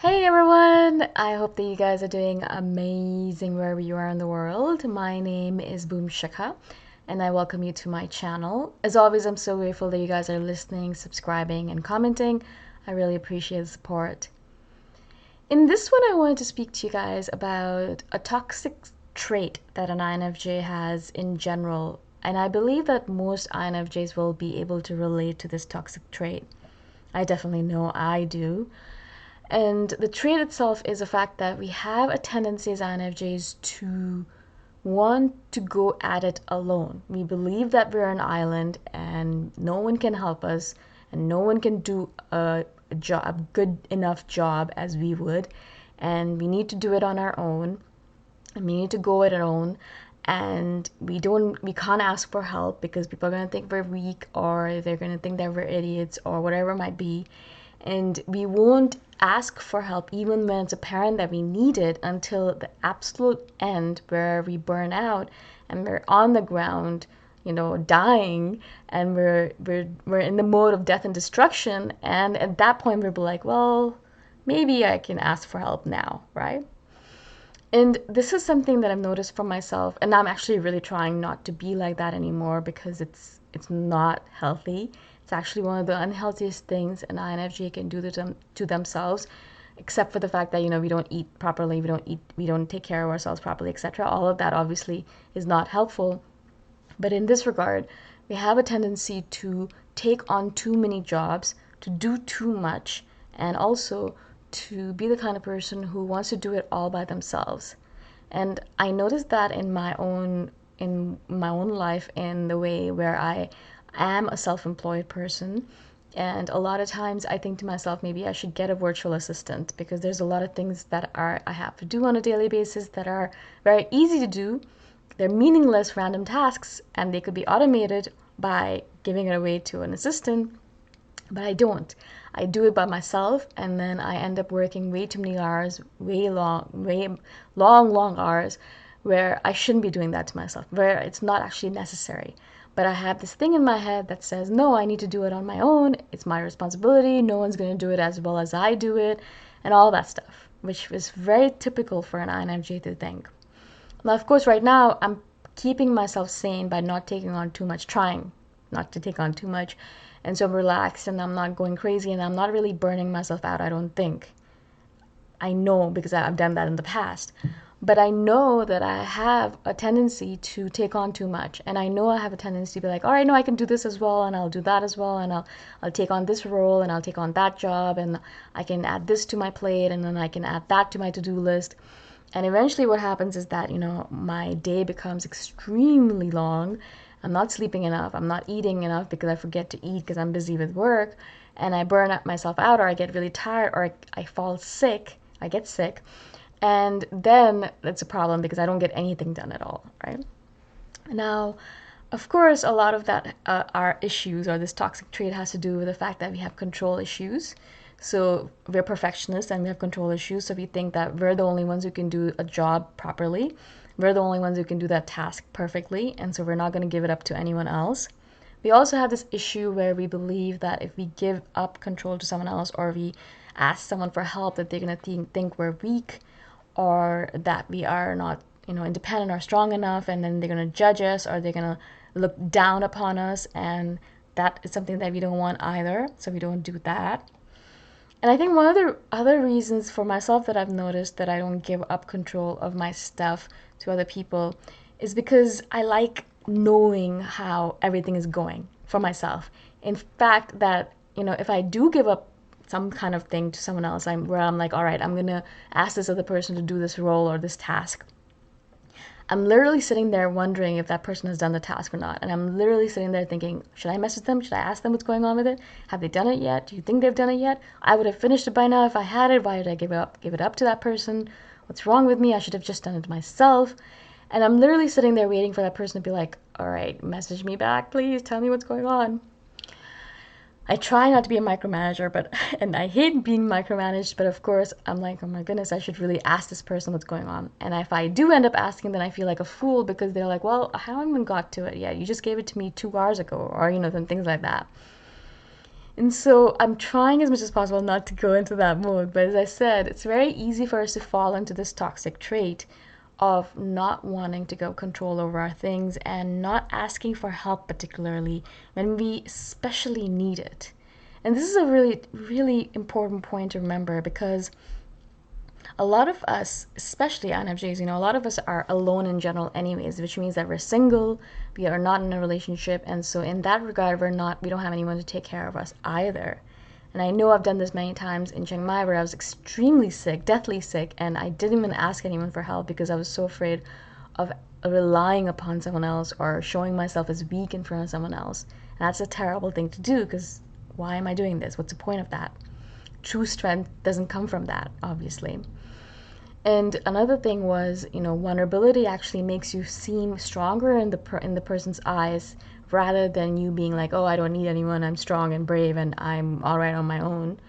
Hey everyone! I hope that you guys are doing amazing wherever you are in the world. My name is Shikha and I welcome you to my channel. As always, I'm so grateful that you guys are listening, subscribing, and commenting. I really appreciate the support. In this one, I wanted to speak to you guys about a toxic trait that an INFJ has in general, and I believe that most INFJs will be able to relate to this toxic trait. I definitely know I do. And the trait itself is the fact that we have a tendency as INFJs to want to go at it alone. We believe that we're an island and no one can help us and no one can do a good enough job as we would. And we need to do it on our own. And we need to go it alone. And we can't ask for help because people are going to think we're weak or they're going to think that we're idiots or whatever it might be. And we won't ask for help even when it's apparent that we need it until the absolute end where we burn out and we're on the ground, dying, and we're in the mode of death and destruction. And at that point we'll be like, well, maybe I can ask for help now, right? And this is something that I've noticed for myself, and I'm actually really trying not to be like that anymore because it's not healthy. It's actually one of the unhealthiest things an INFJ can do to themselves, except for the fact that we don't eat properly, we don't take care of ourselves properly, etc. All of that obviously is not helpful. But in this regard, we have a tendency to take on too many jobs, to do too much, and also to be the kind of person who wants to do it all by themselves. And I noticed that in my own life, in the way where I am a self-employed person. And a lot of times I think to myself, maybe I should get a virtual assistant because there's a lot of things that I have to do on a daily basis that are very easy to do. They're meaningless random tasks and they could be automated by giving it away to an assistant, but I don't. I do it by myself and then I end up working way too many hours, way long hours where I shouldn't be doing that to myself, where it's not actually necessary. But I have this thing in my head that says, no, I need to do it on my own. It's my responsibility. No one's going to do it as well as I do it, and all that stuff, which is very typical for an INFJ to think. Now, of course, right now, I'm keeping myself sane by not taking on too much, trying not to take on too much. And so I'm relaxed and I'm not going crazy and I'm not really burning myself out, I don't think. I know because I've done that in the past. But I know that I have a tendency to take on too much. And I know I have a tendency to be like, all right, no, I can do this as well, and I'll do that as well, and I'll take on this role, and I'll take on that job, and I can add this to my plate, and then I can add that to my to-do list. And eventually what happens is that, my day becomes extremely long. I'm not sleeping enough. I'm not eating enough because I forget to eat because I'm busy with work. And I burn myself out, or I get really tired, or I fall sick. I get sick. And then it's a problem because I don't get anything done at all, right? Now, of course, a lot of that our issues or this toxic trait has to do with the fact that we have control issues. So we're perfectionists and we have control issues. So we think that we're the only ones who can do a job properly. We're the only ones who can do that task perfectly. And so we're not going to give it up to anyone else. We also have this issue where we believe that if we give up control to someone else or we ask someone for help, that they're going to think we're weak or that we are not, independent or strong enough, and then they're going to judge us or they're going to look down upon us, and that is something that we don't want either, so we don't do that. And I think one of the other reasons for myself that I've noticed that I don't give up control of my stuff to other people is because I like knowing how everything is going for myself. In fact, that, if I do give up some kind of thing to someone else, where I'm like, all right, I'm gonna ask this other person to do this role or this task. I'm literally sitting there wondering if that person has done the task or not. And I'm literally sitting there thinking, should I message them? Should I ask them what's going on with it? Have they done it yet? Do you think they've done it yet? I would have finished it by now if I had it. Why did I give it up to that person? What's wrong with me? I should have just done it myself. And I'm literally sitting there waiting for that person to be like, all right, message me back, please. Tell me what's going on. I try not to be a micromanager, and I hate being micromanaged, but of course I'm like, oh my goodness, I should really ask this person what's going on. And if I do end up asking, then I feel like a fool because they're like, well, I haven't even got to it yet. You just gave it to me 2 hours ago, or, then things like that. And so I'm trying as much as possible not to go into that mode. But as I said, it's very easy for us to fall into this toxic trait of not wanting to go control over our things and not asking for help, particularly when we especially need it. And this is a really, really important point to remember, because a lot of us, especially INFJs, a lot of us are alone in general anyways, which means that we're single, we are not in a relationship, and so in that regard, we don't have anyone to take care of us either. And I know I've done this many times in Chiang Mai, where I was extremely sick, deathly sick, and I didn't even ask anyone for help because I was so afraid of relying upon someone else or showing myself as weak in front of someone else. And that's a terrible thing to do, because why am I doing this? What's the point of that? True strength doesn't come from that, obviously. And another thing was, vulnerability actually makes you seem stronger in the person's eyes, rather than you being like, oh, I don't need anyone, I'm strong and brave and I'm all right on my own.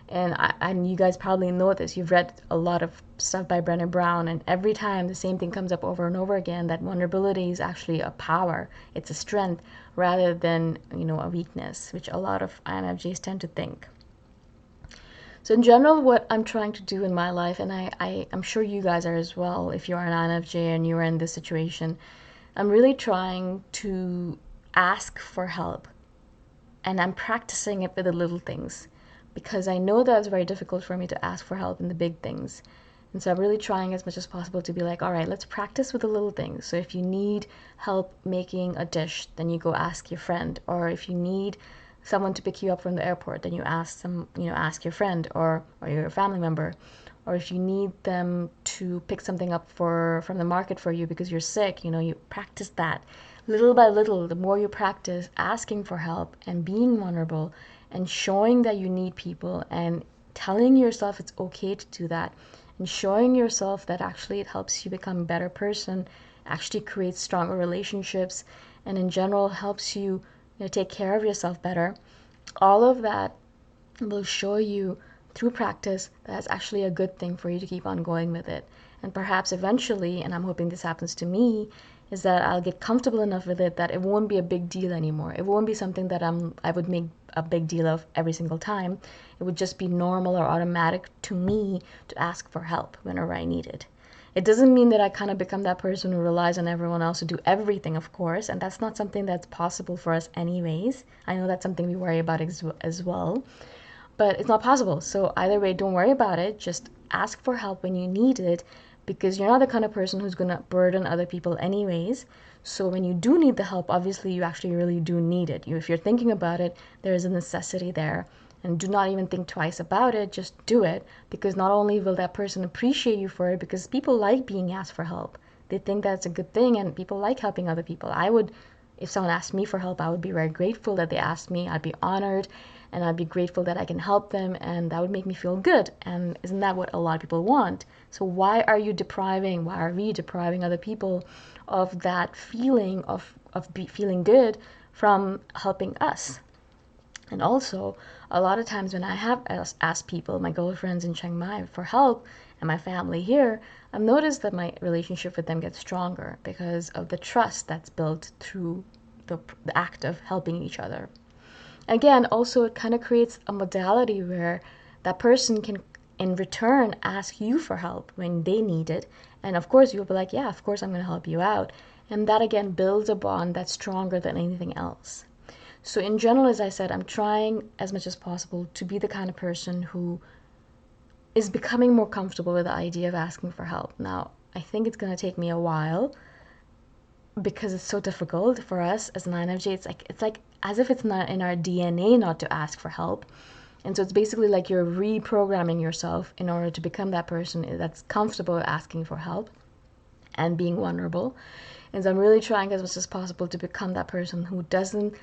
And you guys probably know this. You've read a lot of stuff by Brené Brown, and every time the same thing comes up over and over again, that vulnerability is actually a power. It's a strength rather than, a weakness, which a lot of INFJs tend to think. So in general, what I'm trying to do in my life, and I'm sure you guys are as well, if you are an INFJ and you are in this situation, I'm really trying to ask for help. And I'm practicing it with the little things, because I know that it's very difficult for me to ask for help in the big things. And so I'm really trying as much as possible to be like, all right, let's practice with the little things. So if you need help making a dish, then you go ask your friend. Or if you need someone to pick you up from the airport, then you ask your friend or your family member. Or if you need them to pick something up from the market for you because you're sick, you practice that. Little by little, the more you practice asking for help and being vulnerable and showing that you need people and telling yourself it's okay to do that, and showing yourself that actually it helps you become a better person, actually creates stronger relationships, and in general helps you, take care of yourself better. All of that will show you through practice that it's actually a good thing for you to keep on going with it. And perhaps eventually, and I'm hoping this happens to me, is that I'll get comfortable enough with it that it won't be a big deal anymore. It won't be something that I would make a big deal of every single time. It would just be normal or automatic to me to ask for help whenever I need it. It doesn't mean that I kind of become that person who relies on everyone else to do everything, of course, and that's not something that's possible for us anyways. I know that's something we worry about as well, but it's not possible. So either way, don't worry about it. Just ask for help when you need it, because you're not the kind of person who's going to burden other people anyways. So when you do need the help, obviously you actually really do need it. If you're thinking about it, there is a necessity there. And do not even think twice about it, just do it, because not only will that person appreciate you for it, because people like being asked for help. They think that's a good thing, and people like helping other people. If someone asked me for help, I would be very grateful that they asked me. I'd be honored, and I'd be grateful that I can help them, and that would make me feel good. And isn't that what a lot of people want? So why are we depriving other people of that feeling of feeling good from helping us? And also, a lot of times when I have asked people, my girlfriends in Chiang Mai, for help, and my family here, I've noticed that my relationship with them gets stronger because of the trust that's built through the act of helping each other. Again, also, it kind of creates a modality where that person can, in return, ask you for help when they need it. And of course, you'll be like, yeah, of course, I'm going to help you out. And that, again, builds a bond that's stronger than anything else. So in general, as I said, I'm trying as much as possible to be the kind of person who is becoming more comfortable with the idea of asking for help. Now, I think it's going to take me a while because it's so difficult for us as an INFJ. It's like as if it's not in our DNA not to ask for help. And so it's basically like you're reprogramming yourself in order to become that person that's comfortable asking for help and being vulnerable. And so I'm really trying as much as possible to become that person who doesn't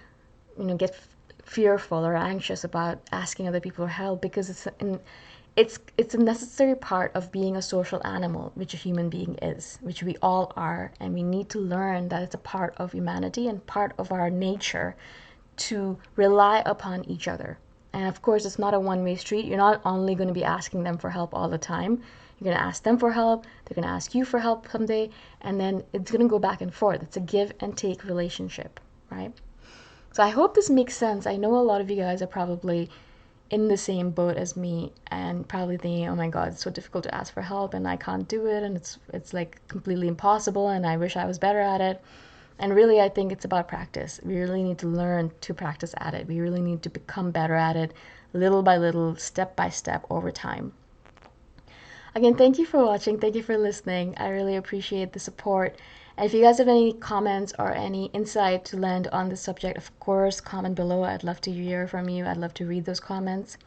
get fearful or anxious about asking other people for help, because it's a necessary part of being a social animal, which a human being is, which we all are, and we need to learn that it's a part of humanity and part of our nature to rely upon each other. And of course, it's not a one-way street. You're not only going to be asking them for help all the time. You're going to ask them for help, they're going to ask you for help someday, and then it's going to go back and forth. It's a give and take relationship, right? So I hope this makes sense. I know a lot of you guys are probably in the same boat as me and probably thinking, oh my god, it's so difficult to ask for help and I can't do it and it's like completely impossible and I wish I was better at it. And really, I think it's about practice. We really need to learn to practice at it. We really need to become better at it little by little, step by step over time. Again, thank you for watching. Thank you for listening. I really appreciate the support. And if you guys have any comments or any insight to lend on this subject, of course, comment below. I'd love to hear from you. I'd love to read those comments.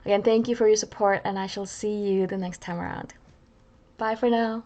Again, thank you for your support, and I shall see you the next time around. Bye for now.